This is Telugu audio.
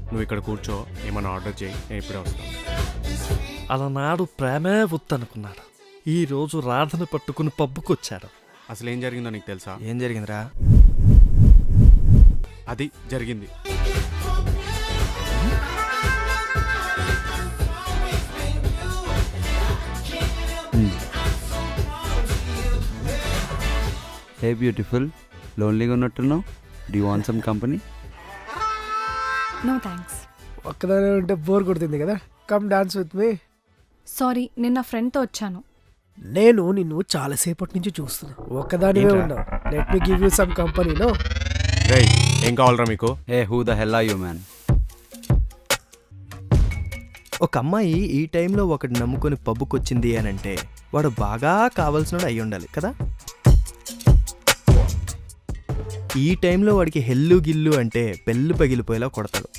నువ్వు ఇక్కడ కూర్చో, ఏమైనా ఆర్డర్ చేయి, నేను ఇప్పుడే వస్తాను. అలనాడు ప్రేమే వద్దనుకున్నాడు. ఈరోజు రాధను పట్టుకుని పబ్బుకొచ్చాడు. అసలు ఏం జరిగిందో నీకు తెలుసా? ఏం జరిగిందిరా? అది జరిగింది. హే బ్యూటిఫుల్, లోన్లీగా ఉన్నట్టున్నావు. Do you want some company? No thanks. ఒక్కదానే ఉంటే బోర్ కొడుతుంది కదా, come dance with me. Sorry, నిన్న ఫ్రెండ్తో వచ్చాను. నేను నిన్ను చాలాసేపటి నుంచి చూస్తున్నా, ఒక్కదానివే ఏంట్రా? ఉన్నావు. Let me give you some company. No రేయ్, ఏం కావాలరా మీకు? Hey, who the hell are you man? ఒక అమ్మాయి ఈ టైంలో ఒకటి నమ్ముకొని పబ్బుకొచ్చింది అని అంటే వాడు బాగా కావాల్సినోడు అయి ఉండాలి కదా. ఈ టైంలో వాడికి హెల్లు గిల్లు అంటే పెళ్ళు పగిలిపోయేలా కొడతాడు.